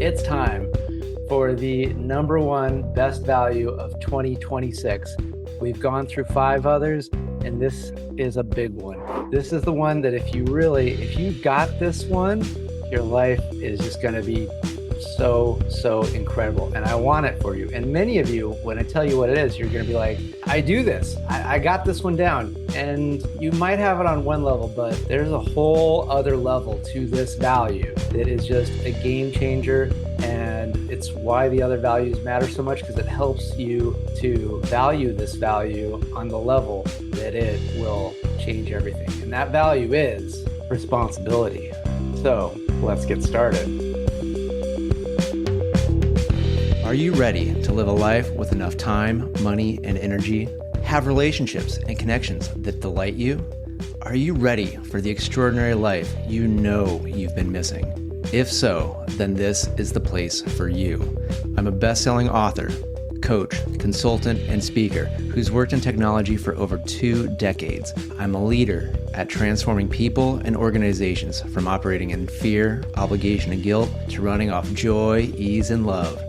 It's time for the number one best value of 2026. We've gone through 5 others, and this is a big one. This is the one that if you got this one, your life is just going to be so incredible. And I want it for you. And many of you, when I tell you what it is, you're going to be like, I do this. I got this one down. And you might have it on one level, but there's a whole other level to this value that is just a game changer. And it's why the other values matter so much, because it helps you to value this value on the level that it will change everything. And that value is responsibility. So let's get started. Are you ready to live a life with enough time, money, and energy? Have relationships and connections that delight you? Are you ready for the extraordinary life you know you've been missing? If so, then this is the place for you. I'm a best-selling author, coach, consultant, and speaker who's worked in technology for over 2 decades. I'm a leader at transforming people and organizations from operating in fear, obligation, and guilt to running off joy, ease, and love.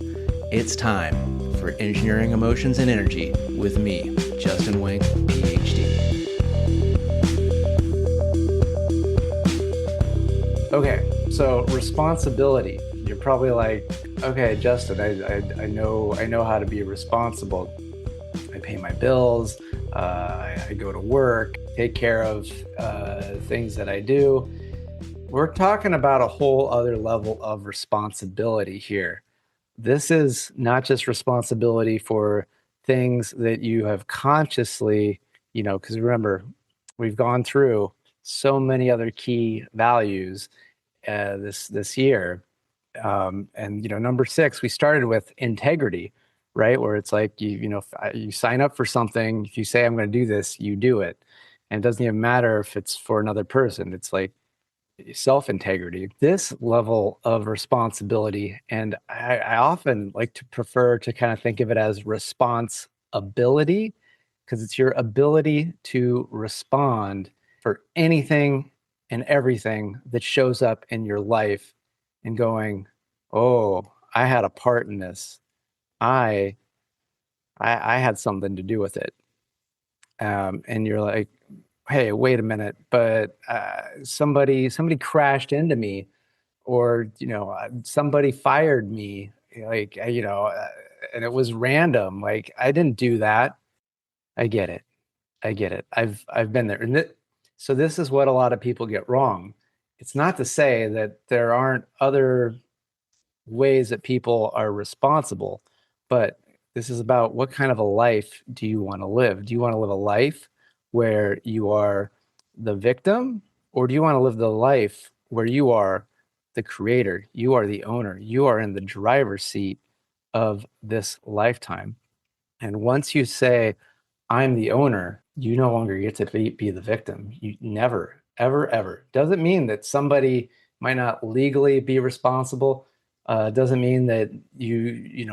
It's time for Engineering Emotions and Energy with me, Justin Wink, Ph.D. Okay, so responsibility. You're probably like, okay, Justin, I know how to be responsible. I pay my bills, I go to work, take care of things that I do. We're talking about a whole other level of responsibility here. This is not just responsibility for things that you have consciously, because remember, we've gone through so many other key values this year. And number 6, we started with integrity, right? Where it's like you sign up for something. If you say I'm going to do this, you do it, and it doesn't even matter if it's for another person. It's like self-integrity, this level of responsibility. And I often like to prefer to kind of think of it as responsibility, because it's your ability to respond for anything and everything that shows up in your life and going, oh, I had a part in this. I had something to do with it. And you're like, hey, wait a minute, but somebody crashed into me, or somebody fired me, and it was random. Like, I didn't do that. I get it. I've been there, and so this is what a lot of people get wrong. It's not to say that there aren't other ways that people are responsible, but this is about what kind of a life do you want to live? Do you want to live a life where you are the victim, or do you want to live the life where you are the creator, you are the owner, you are in the driver's seat of this lifetime? And once you say, I'm the owner, you no longer get to be the victim. You never, ever. Doesn't mean that somebody might not legally be responsible. Doesn't mean that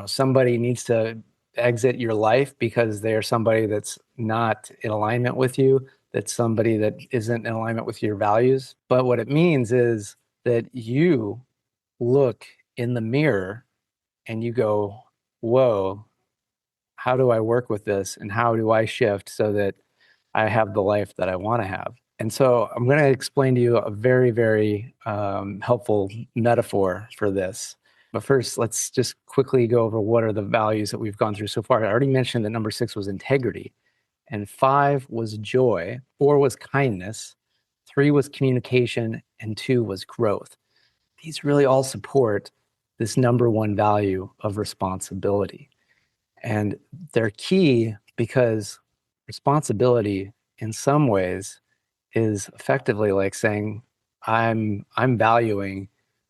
somebody needs to exit your life because they're somebody that's not in alignment with you, that's somebody that isn't in alignment with your values. But what it means is that you look in the mirror and you go, whoa, how do I work with this? And how do I shift so that I have the life that I want to have? And so I'm going to explain to you a very, very helpful metaphor for this. But first, let's just quickly go over what are the values that we've gone through so far. I already mentioned that number 6 was integrity, and 5 was joy, 4 was kindness, 3 was communication, and 2 was growth. These really all support this number 1 value of responsibility. And they're key because responsibility in some ways is effectively like saying, I'm valuing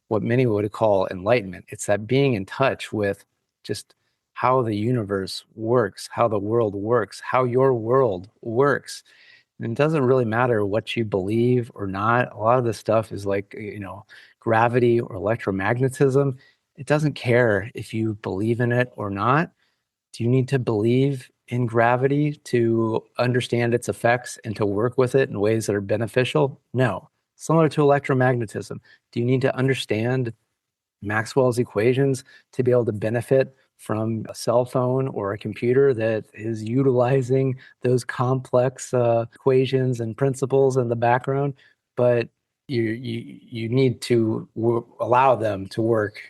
what many would call enlightenment. It's that being in touch with just how the universe works, how the world works, how your world works. And it doesn't really matter what you believe or not. A lot of this stuff is like, gravity or electromagnetism. It doesn't care if you believe in it or not. Do you need to believe in gravity to understand its effects and to work with it in ways that are beneficial? No. Similar to electromagnetism. Do you need to understand Maxwell's equations to be able to benefit from a cell phone or a computer that is utilizing those complex equations and principles in the background. But you need to allow them to work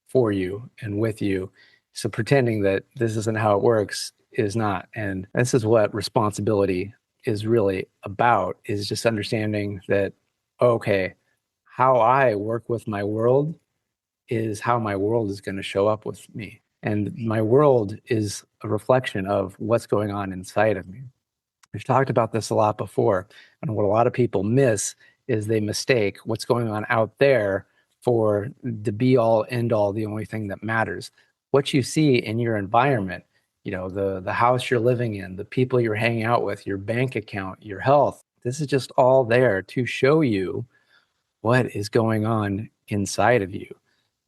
for you and with you. So pretending that this isn't how it works is not. And this is what responsibility is really about, is just understanding that, okay, how I work with my world is how my world is going to show up with me. And my world is a reflection of what's going on inside of me. We've talked about this a lot before. And what a lot of people miss is they mistake what's going on out there for the be all end all, the only thing that matters. What you see in your environment, the house you're living in, the people you're hanging out with, your bank account, your health, this is just all there to show you what is going on inside of you.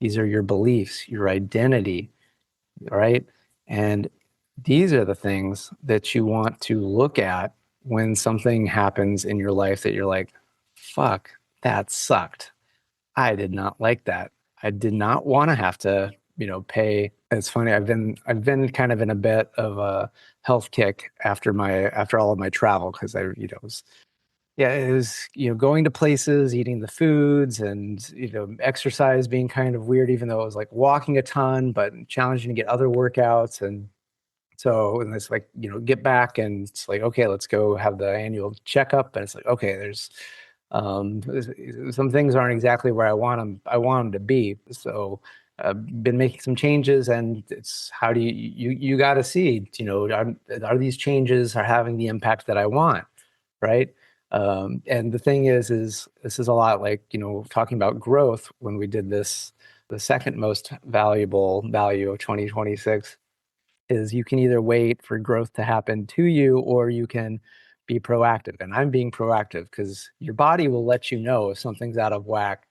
These are your beliefs, your identity, right? And these are the things that you want to look at when something happens in your life that you're like, fuck, that sucked. I did not like that. I did not want to have to, pay. It's funny. I've been kind of in a bit of a health kick after all of my travel because was yeah, it was, going to places, eating the foods, and, exercise being kind of weird, even though it was like walking a ton, but challenging to get other workouts. And so, and it's like, get back and it's like, okay, let's go have the annual checkup. And it's like, okay, um, some things aren't exactly where I want them to be. So, been making some changes, and it's how do you got to see, are these changes are having the impact that I want, right? And the thing is this is a lot like, talking about growth when we did this, the second most valuable value of 2026 is you can either wait for growth to happen to you or you can be proactive. And I'm being proactive because your body will let you know if something's out of whack,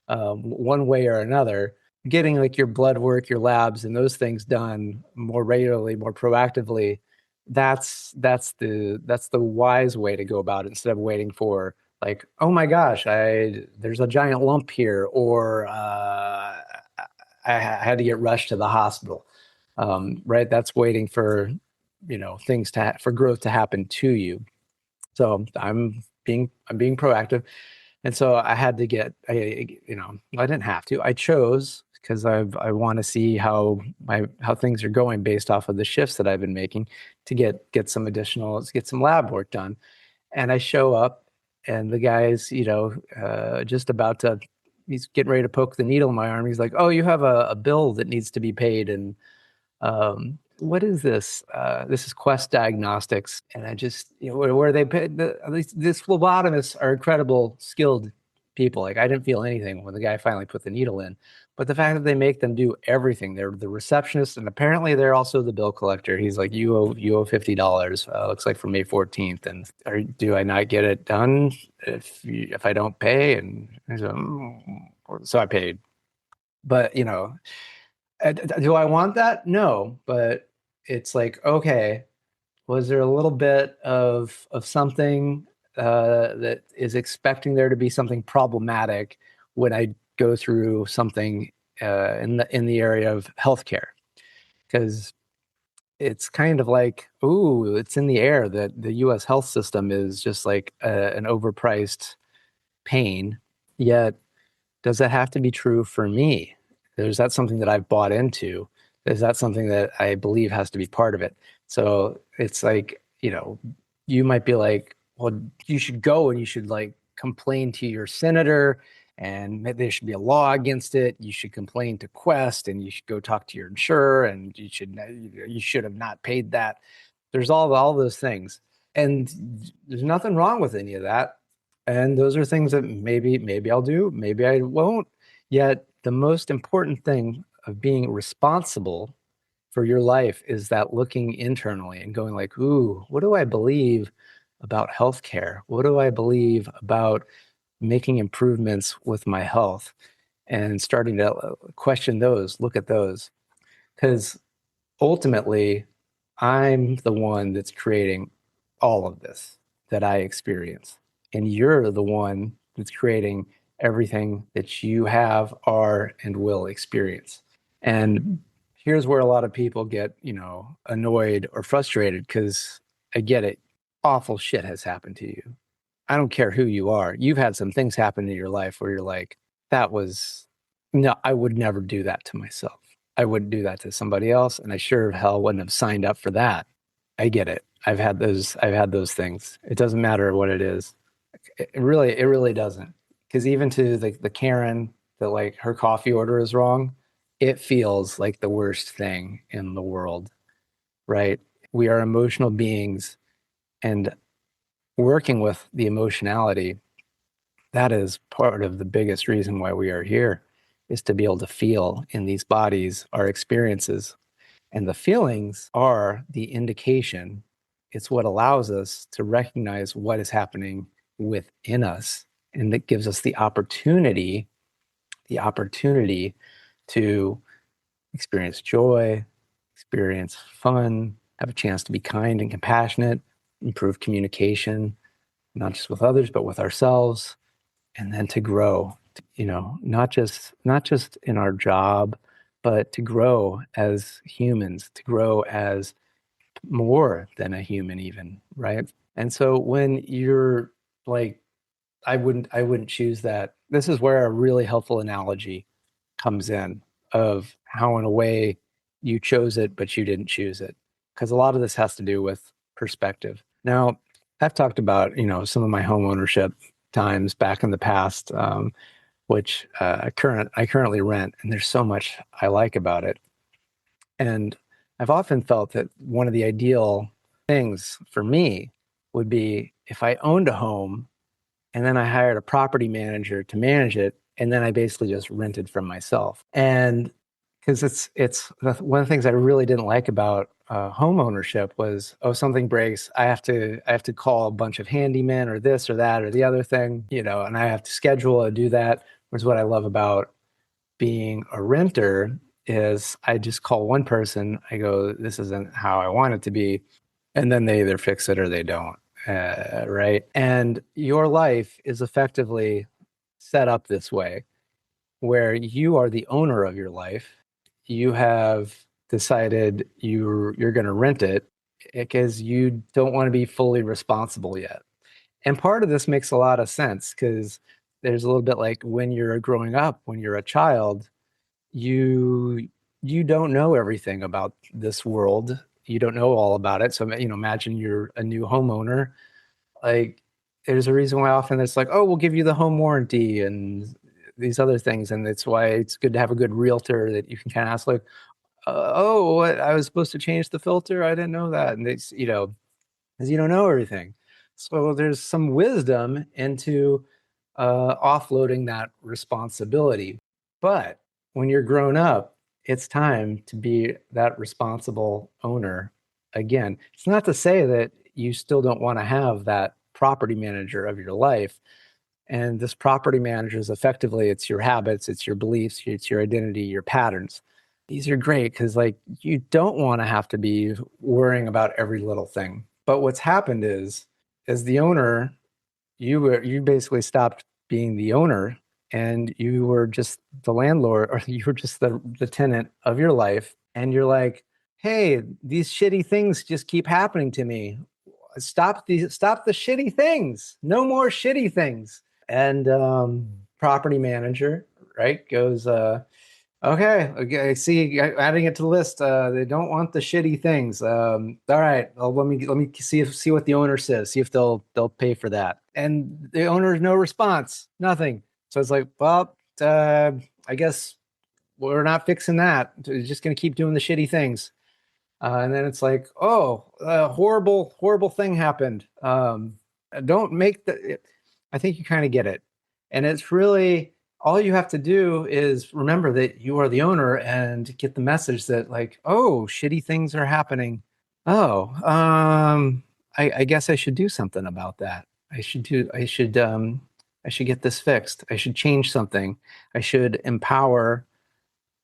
one way or another. Getting like your blood work, your labs, and those things done more regularly, more proactively, that's the wise way to go about it instead of waiting for like, oh my gosh, I there's a giant lump here, or I had to get rushed to the hospital. Right? That's waiting for things for growth to happen to you. So I'm being proactive. And so I had to I didn't have to. I chose because I want to see how things are going based off of the shifts that I've been making to get some get some lab work done. And I show up, and the guy's just about to he's getting ready to poke the needle in my arm. He's like, "Oh, you have a bill that needs to be paid," and what is this? This is Quest Diagnostics, and I just, where they pay these phlebotomists are incredible, skilled people. Like I didn't feel anything when the guy finally put the needle in, but the fact that they make them do everything, they're the receptionist, and apparently they're also the bill collector. He's like, you owe $50. Looks like for May 14th, and do I not get it done if I don't pay? And I said, so I paid, but do I want that? No, but it's like, okay, was there a little bit of something that is expecting there to be something problematic when I go through something in the area of healthcare? Because it's kind of like, ooh, it's in the air that the U.S. health system is just like an overpriced pain. Yet does that have to be true for me? Is that something that I've bought into? Is that something that I believe has to be part of it? So it's like, you might be like, well, you should go and you should like complain to your senator, and there should be a law against it. You should complain to Quest, and you should go talk to your insurer, and you should have not paid that. There's all those things. And there's nothing wrong with any of that. And those are things that maybe I'll do, maybe I won't. Yet the most important thing of being responsible for your life is that looking internally and going like, ooh, what do I believe about healthcare? What do I believe about making improvements with my health? And starting to question those, look at those. Because ultimately, I'm the one that's creating all of this that I experience. And you're the one that's creating everything that you have, are, and will experience. And here's where a lot of people get, annoyed or frustrated because I get it. Awful shit has happened to you. I don't care who you are. You've had some things happen in your life where you're like, that was, no, I would never do that to myself. I wouldn't do that to somebody else. And I sure of hell wouldn't have signed up for that. I get it. I've had those things. It doesn't matter what it is. It really doesn't. Because even to the Karen that like her coffee order is wrong, it feels like the worst thing in the world, right? We are emotional beings, and working with the emotionality, that is part of the biggest reason why we are here, is to be able to feel in these bodies our experiences. And the feelings are the indication. It's what allows us to recognize what is happening within us. And that gives us the opportunity to experience joy, experience fun, have a chance to be kind and compassionate, improve communication, not just with others, but with ourselves, and then to grow, not just in our job, but to grow as humans, to grow as more than a human even, right? And so when you're like, I wouldn't choose that. This is where a really helpful analogy comes in, of how in a way you chose it, but you didn't choose it. Because a lot of this has to do with perspective. Now, I've talked about, some of my home ownership times back in the past, which I currently rent, and there's so much I like about it. And I've often felt that one of the ideal things for me would be if I owned a home and then I hired a property manager to manage it, and then I basically just rented from myself. And because it's one of the things I really didn't like about home ownership was, oh, something breaks, I have to call a bunch of handymen or this or that or the other thing, and I have to schedule and do that. Whereas what I love about being a renter is I just call one person, I go, this isn't how I want it to be, and then they either fix it or they don't. Right. And your life is effectively set up this way, where you are the owner of your life. You have decided you're going to rent it because you don't want to be fully responsible yet. And part of this makes a lot of sense because there's a little bit like when you're growing up, when you're a child, you you don't know everything about this world. You don't know all about it. So, imagine you're a new homeowner. Like, there's a reason why often it's like, oh, we'll give you the home warranty and these other things. And it's why it's good to have a good realtor that you can kind of ask, like, oh, what, I was supposed to change the filter. I didn't know that. And it's, because you don't know everything. So there's some wisdom into offloading that responsibility. But when you're grown up, it's time to be that responsible owner again. It's not to say that you still don't want to have that property manager of your life. And this property manager is effectively, it's your habits, it's your beliefs, it's your identity, your patterns. These are great because, like, you don't want to have to be worrying about every little thing. But what's happened is, as the owner, you basically stopped being the owner, and you were just the landlord, or you were just the tenant of your life. And you're like, hey, these shitty things just keep happening to me. Stop the shitty things. No more shitty things. And property manager, right, goes, okay, I see, adding it to the list. They don't want the shitty things. All right, well, let me see what the owner says. See if they'll pay for that. And the owner, no response, nothing. So it's like, well, I guess we're not fixing that. We're just gonna keep doing the shitty things. And then it's like, oh, horrible thing happened. Don't make the. I think you kind of get it, and it's really all you have to do is remember that you are the owner and get the message that, like, oh, shitty things are happening. Oh, I guess I should do something about that. I should get this fixed. I should change something. I should empower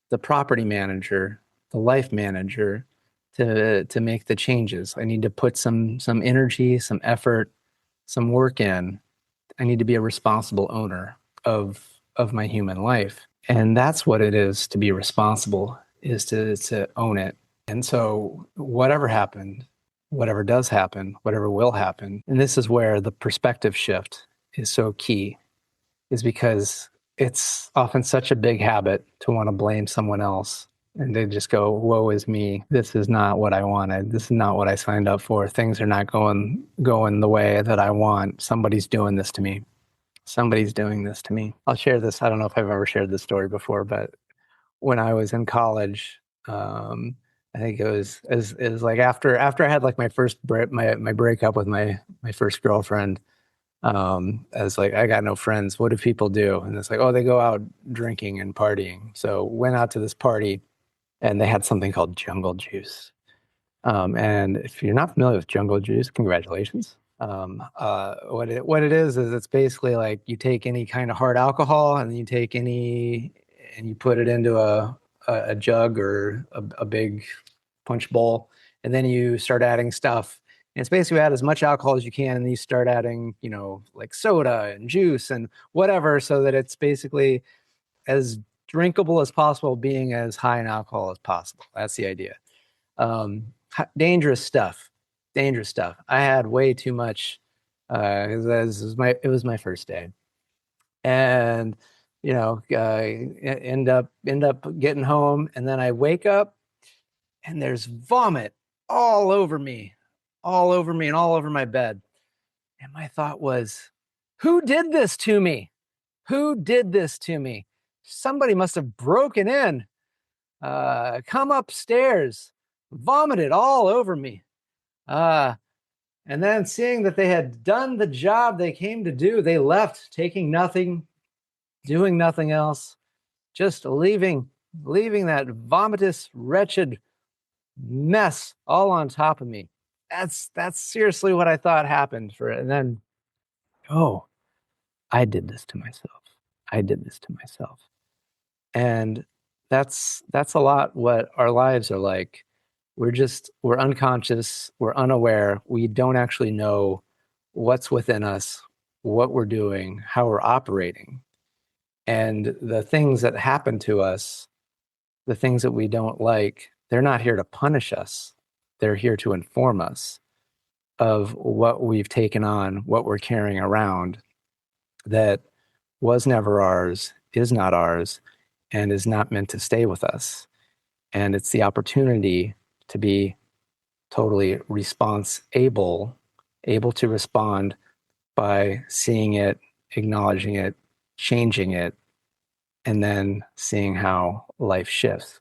the property manager, the life manager, to make the changes. I need to put some energy, some effort, some work in. I need to be a responsible owner. of my human life. And that's what it is to be responsible, is to own it. And so whatever happened, whatever does happen, whatever will happen, and this is where the perspective shift is so key, is because it's often such a big habit to want to blame someone else and they just go, woe is me. This is not what I wanted. This is not what I signed up for. Things are not going the way that I want. Somebody's doing this to me. Somebody's doing this to me. I'll share this. I don't know if I've ever shared this story before, but when I was in college, I think it was like after I had like my my breakup with my first girlfriend. I was like, I got no friends. What do people do? And it's like, oh, they go out drinking and partying. So went out to this party, and they had something called jungle juice. And if you're not familiar with jungle juice, congratulations. What it is it's basically like you take any kind of hard alcohol and you take any and you put it into a jug or a big punch bowl, and then you start adding stuff. And it's basically add as much alcohol as you can, and then you start adding, like soda and juice and whatever, so that it's basically as drinkable as possible, being as high in alcohol as possible. That's the idea. Dangerous stuff. Dangerous stuff. I had way too much. It was my first day, and end up getting home, and then I wake up, and there's vomit all over me, and all over my bed. And my thought was, who did this to me? Who did this to me? Somebody must have broken in, come upstairs, vomited all over me. And then seeing that they had done the job they came to do, they left, taking nothing, doing nothing else, just leaving that vomitous, wretched mess all on top of me. That's seriously what I thought happened for it. And then, oh, I did this to myself. I did this to myself. And that's a lot what our lives are like. We're unconscious, we're unaware, we don't actually know what's within us, what we're doing, how we're operating. And the things that happen to us, the things that we don't like, they're not here to punish us. They're here to inform us of what we've taken on, what we're carrying around that was never ours, is not ours, and is not meant to stay with us. And it's the opportunity to be totally able to respond by seeing it, acknowledging it, changing it, and then seeing how life shifts.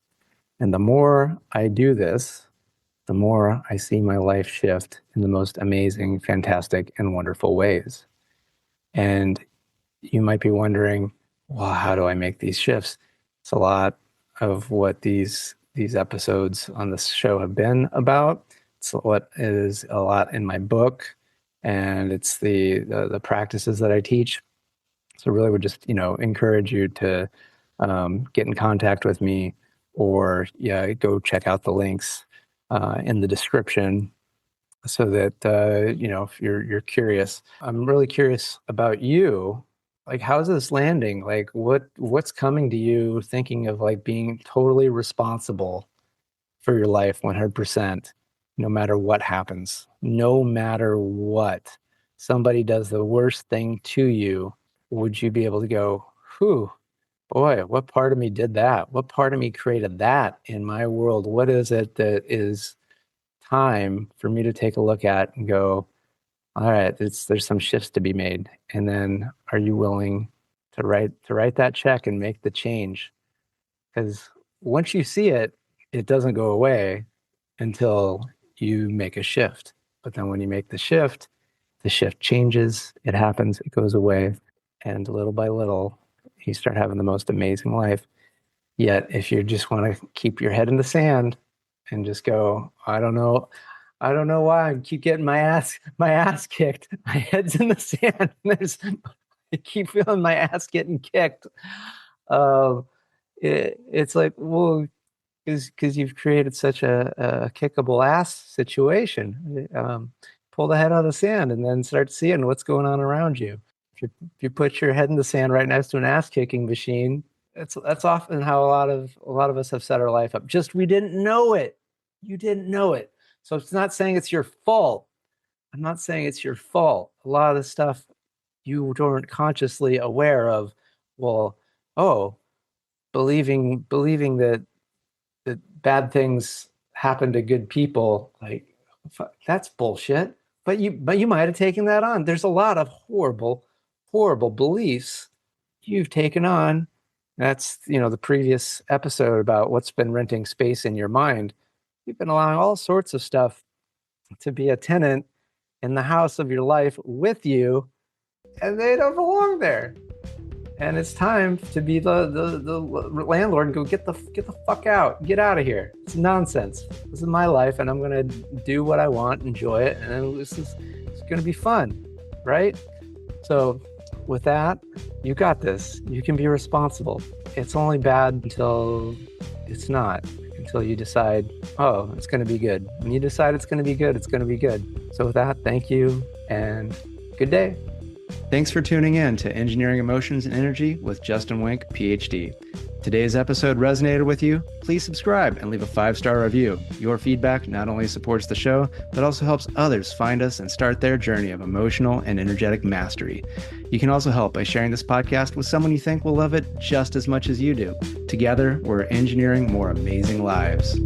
And the more I do this, the more I see my life shift in the most amazing, fantastic, and wonderful ways. And you might be wondering, well, how do I make these shifts? It's a lot of what these episodes on this show have been about. It's what is a lot in my book, and it's the practices that I teach. So really would just, encourage you to get in contact with me, or go check out the links in the description, so that if you're curious. I'm really curious about you. Like, how's this landing? Like, what's coming to you thinking of like being totally responsible for your life 100%, no matter what happens, no matter what somebody does the worst thing to you? Would you be able to go, whew, boy, what part of me did that? What part of me created that in my world? What is it that is time for me to take a look at and go, all right, there's some shifts to be made. And then are you willing to write that check and make the change? Because once you see it, it doesn't go away until you make a shift. But then when you make the shift changes, it happens, it goes away. And little by little, you start having the most amazing life. Yet if you just want to keep your head in the sand and just go, I don't know why I keep getting my ass kicked. My head's in the sand. I keep feeling my ass getting kicked. It's like, well, because you've created such a kickable ass situation. Pull the head out of the sand and then start seeing what's going on around you. If you put your head in the sand right next to an ass kicking machine, that's often how a lot of us have set our life up. Just we didn't know it. You didn't know it. So it's not saying it's your fault. I'm not saying it's your fault. A lot of the stuff you weren't consciously aware of. Well, oh, believing that bad things happen to good people, like that's bullshit. But you might have taken that on. There's a lot of horrible beliefs you've taken on. That's, the previous episode about what's been renting space in your mind. You've been allowing all sorts of stuff to be a tenant in the house of your life with you, and they don't belong there. And it's time to be the landlord and go get the fuck out, get out of here. It's nonsense. This is my life, and I'm gonna do what I want, enjoy it, and it's gonna be fun, right? So, with that, you got this. You can be responsible. It's only bad until it's not. Until you decide, oh, it's gonna be good. When you decide it's gonna be good, it's gonna be good. So with that, thank you, and good day. Thanks for tuning in to Engineering Emotions and Energy with Justin Wink, Ph.D. Today's episode resonated with you? Please subscribe and leave a 5-star review. Your feedback not only supports the show, but also helps others find us and start their journey of emotional and energetic mastery. You can also help by sharing this podcast with someone you think will love it just as much as you do. Together, we're engineering more amazing lives.